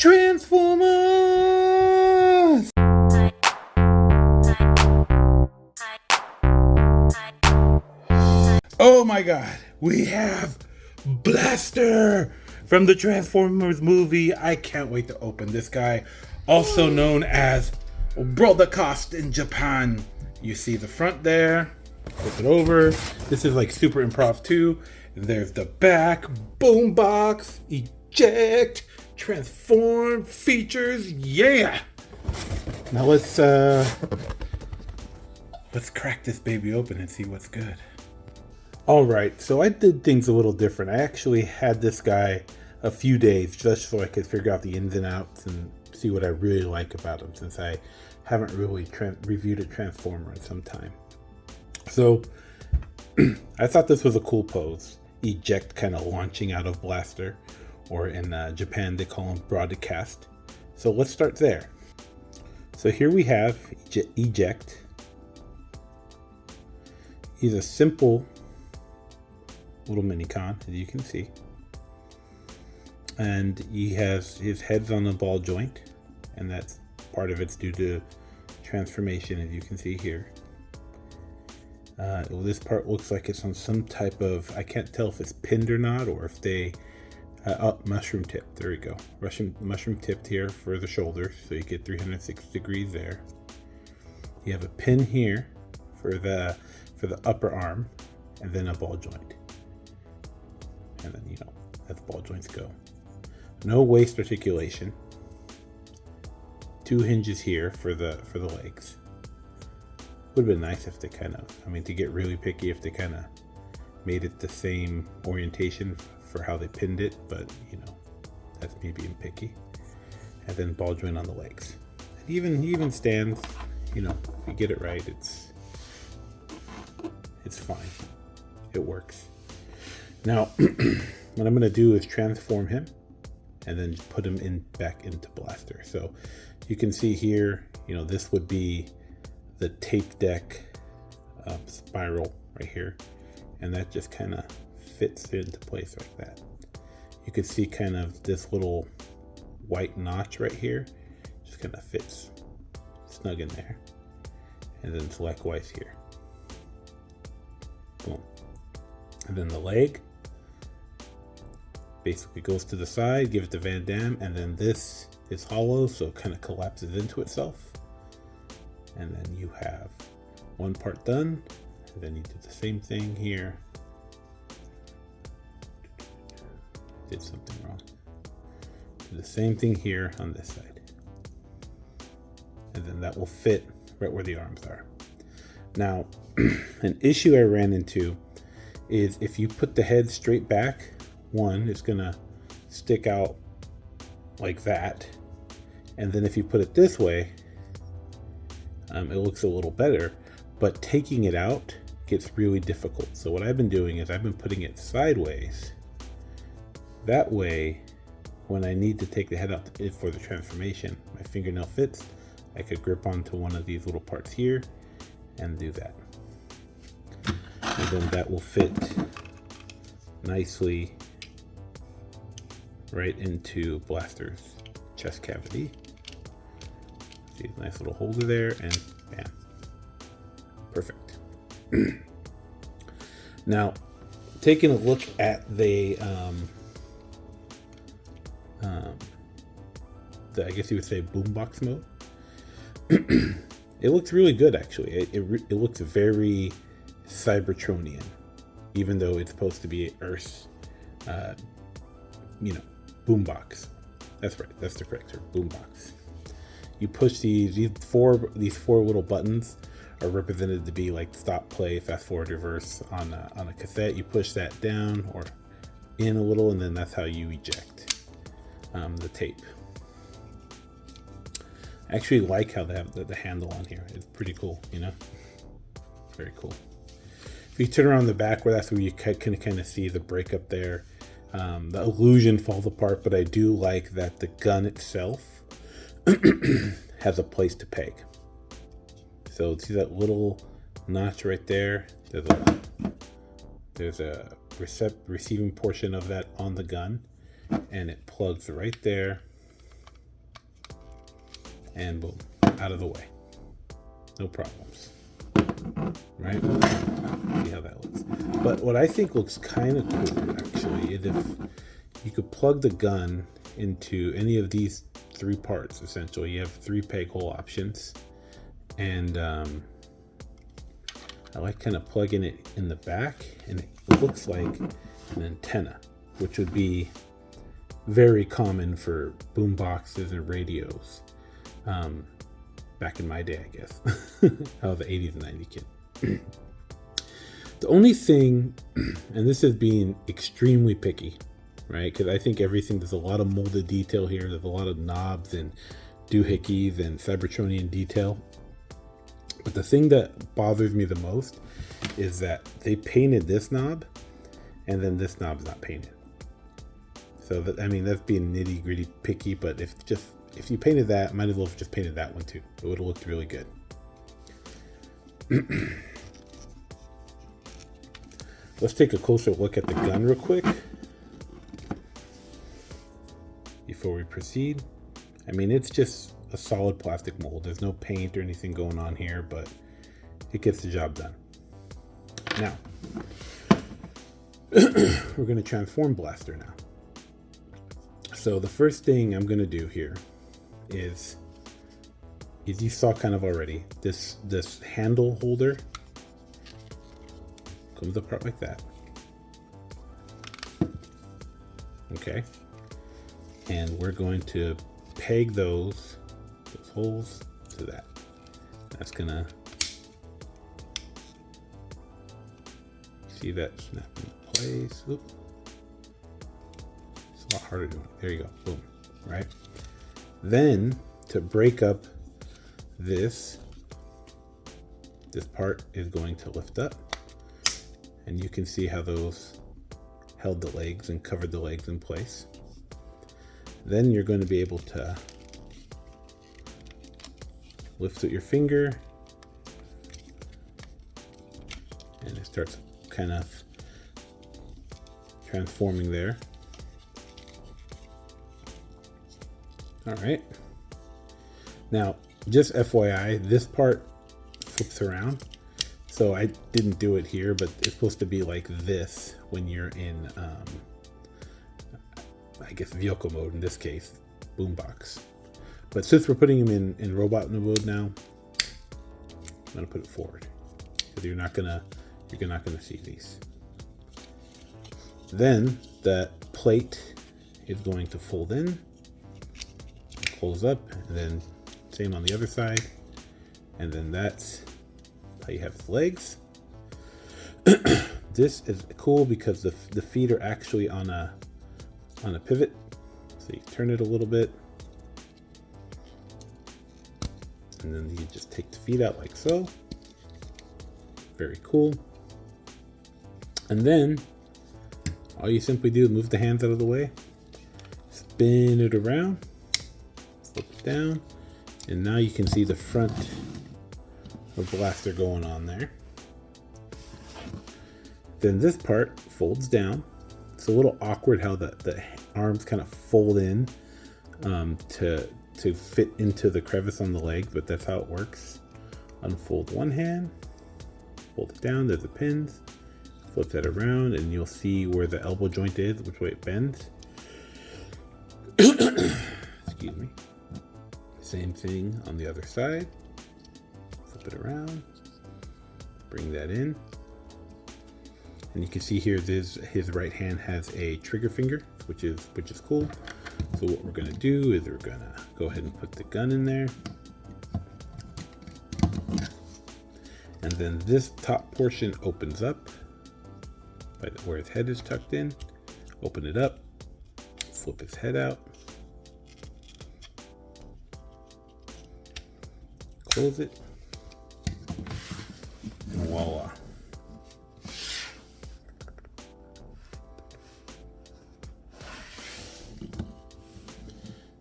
Transformers! Oh my god, we have Blaster from the Transformers movie. I can't wait to open this guy, also known as Broadcast in Japan. You see the front there, flip it over. This is like Super Improv 2. There's the back, boombox, eject, transform, features, yeah! Now let's crack this baby open and see what's good. Alright, so I did things a little different. I actually had this guy a few days just so I could figure out the ins and outs and see what I really like about him, since I haven't really reviewed a Transformer in some time. So I thought this was a cool pose. Eject kind of launching out of Blaster, or in Japan they call him Broadcast. So let's start there. So here we have Eject. He's a simple little mini-con, as you can see. And he has his head's on the ball joint, and that's part of it's due to transformation, as you can see here. Well, this part looks like it's on some type of, I can't tell if it's pinned or not, or if they, mushroom tip, there we go. Mushroom tipped here for the shoulders, so you get 360 degrees there. You have a pin here for the upper arm, and then a ball joint. And then, as ball joints go. No waist articulation. 2 hinges here for the legs. Would have been nice if they to get really picky, if they kind of made it the same orientation for how they pinned it, but that's me being picky. And then ball joint on the legs. And he even stands, if you get it right, it's fine. It works. Now, what I'm going to do is transform him and then put him back into Blaster. So you can see here, this would be the tape deck spiral right here. And that just kind of fits into place like that. You can see kind of this little white notch right here. Just kind of fits snug in there. And then it's likewise here. Boom. And then the leg basically goes to the side, give it to Van Damme, and then this is hollow, so it kind of collapses into itself. And then you have one part done, and then you do the same thing here. Did something wrong. Do the same thing here on this side. And then that will fit right where the arms are. Now, an issue I ran into is if you put the head straight back, one, it's gonna stick out like that. And then if you put it this way, it looks a little better, but taking it out gets really difficult. So what I've been doing is I've been putting it sideways. That way, when I need to take the head out for the transformation, my fingernail fits, I could grip onto one of these little parts here and do that. And then that will fit nicely right into Blaster's chest cavity. See, nice little holder there, and bam. Perfect. Now, taking a look at the I guess you would say boombox mode. It looks really good, actually. It looks very Cybertronian, even though it's supposed to be Earth's, boombox. That's right. That's the correct term, boombox. You push these four little buttons are represented to be like stop, play, fast forward, reverse on a cassette. You push that down or in a little, and then that's how you eject the tape. I actually like how they have the handle on here. It's pretty cool, Very cool. If you turn around the back, that's where you can kind of see the breakup there. The illusion falls apart, but I do like that the gun itself has a place to peg. So see that little notch right there? There's a receiving portion of that on the gun, and it plugs right there and boom, out of the way. No problems. Right? See how that looks. But what I think looks kind of cool, actually, is if you could plug the gun into any of these three parts. Essentially, you have 3 peg hole options, and I like kind of plugging it in the back, and it looks like an antenna, which would be very common for boom boxes and radios back in my day, I guess. I was an 80s and 90s kid. The only thing, and this is being extremely picky, right? Because I think everything, there's a lot of molded detail here. There's a lot of knobs and doohickeys and Cybertronian detail. But the thing that bothers me the most is that they painted this knob, and then this knob is not painted. So that, I mean, that's being nitty gritty picky, but if you painted that, might as well have just painted that one too. It would have looked really good. Let's take a closer look at the gun real quick before we proceed. I mean, it's just a solid plastic mold. There's no paint or anything going on here, but it gets the job done. Now, we're going to transform blaster now. So the first thing I'm going to do here is you saw kind of already, this handle holder comes apart like that. Okay. And we're going to peg those holes to that. That's gonna, see that snap in place. Oop. It's a lot harder to do. There you go. Boom. Right. Then to break up this part is going to lift up, and you can see how those held the legs and covered the legs in place. Then you're going to be able to lift with your finger, and it starts kind of transforming there. All right. Now, just FYI, this part flips around. So I didn't do it here, but it's supposed to be like this when you're in, I guess, vehicle mode, in this case, boombox. But since we're putting them in robot mode now, I'm gonna put it forward, because you're not gonna see these. Then that plate is going to fold in, close up, and then same on the other side. And then that's how you have the legs. This is cool because the feet are actually on a pivot. So you turn it a little bit, and then you just take the feet out like so. Very cool. And then all you simply do is move the hands out of the way, spin it around, flip it down, and now you can see the front of blaster going on there. Then this part folds down. It's a little awkward how the arms kind of fold in to fit into the crevice on the leg, but that's how it works. Unfold one hand, fold it down, there's the pins, flip that around, and you'll see where the elbow joint is, which way it bends. Excuse me. Same thing on the other side. Flip it around, bring that in, and you can see here his right hand has a trigger finger, which is cool. So what we're gonna do is we're gonna go ahead and put the gun in there, and then this top portion opens up by where his head is tucked in. Open it up, flip his head out, close it, and voila.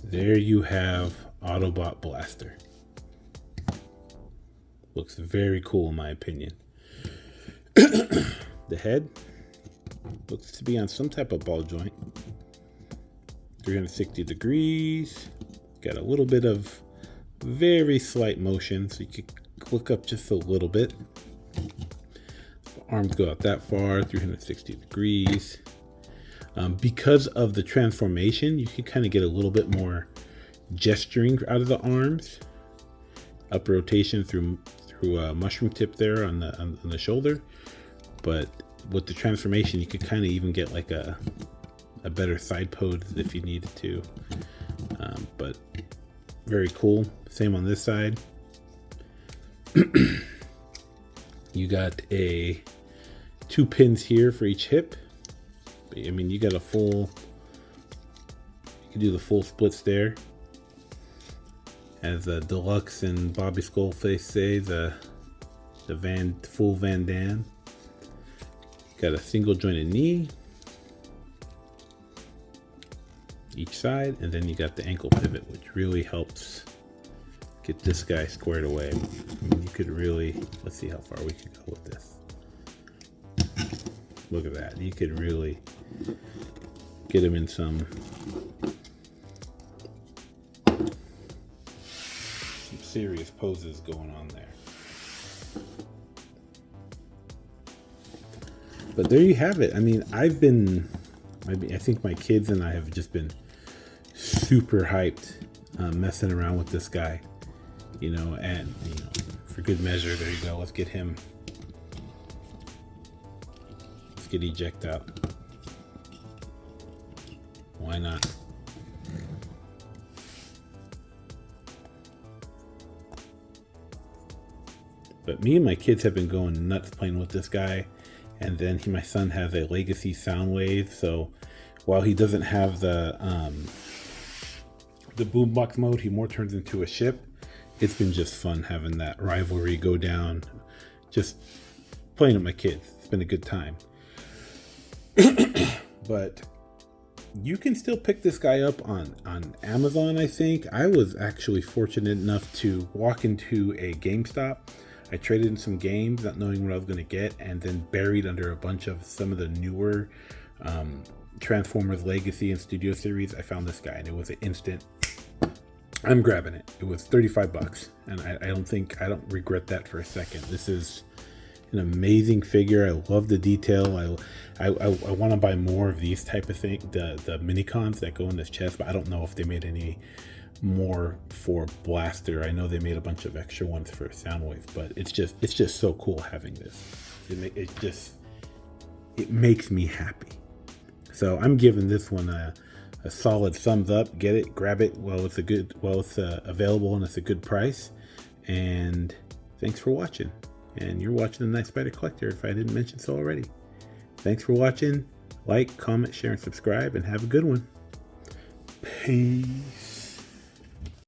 There you have Autobot Blaster. Looks very cool in my opinion. The head looks to be on some type of ball joint. 360 degrees. Got a little bit of very slight motion, so you could look up just a little bit. Arms go out that far, 360 degrees. Because of the transformation, you can kind of get a little bit more gesturing out of the arms. Up rotation through a mushroom tip there on the shoulder, but with the transformation, you could kind of even get like a better side pose if you needed to. But very cool. Same on this side. You got 2 pins here for each hip. I mean, you got a full, you can do the full splits there. As Deluxe and Bobby Skullface say, the full Van Damme. Got a single jointed knee each side, and then you got the ankle pivot, which really helps get this guy squared away. I mean, you could really, let's see how far we can go with this. Look at that. You could really get him in some serious poses going on there. But there you have it. I mean, I think my kids and I have just been super hyped messing around with this guy, you know, and you know, for good measure, there you go. Let's get Eject out. Why not? But me and my kids have been going nuts playing with this guy. And then my son has a Legacy Soundwave, so while he doesn't have the boombox mode, he more turns into a ship. It's been just fun having that rivalry go down, just playing with my kids. It's been a good time. But you can still pick this guy up on Amazon, I think. I was actually fortunate enough to walk into a GameStop. I traded in some games, not knowing what I was going to get, and then buried under a bunch of some of the newer Transformers Legacy and Studio Series. I found this guy, and it was an instant, I'm grabbing it. It was 35 bucks, and I don't regret that for a second. This is an amazing figure. I love the detail. I want to buy more of these type of things, the mini-cons that go in this chest, but I don't know if they made any more for Blaster. I know they made a bunch of extra ones for Soundwave, but it's just so cool having this. It makes me happy. So I'm giving this one a solid thumbs up. Get it, grab it while it's available and it's a good price. And thanks for watching. And you're watching the Nightspyder Collector, if I didn't mention so already. Thanks for watching. Like, comment, share, and subscribe, and have a good one. Peace.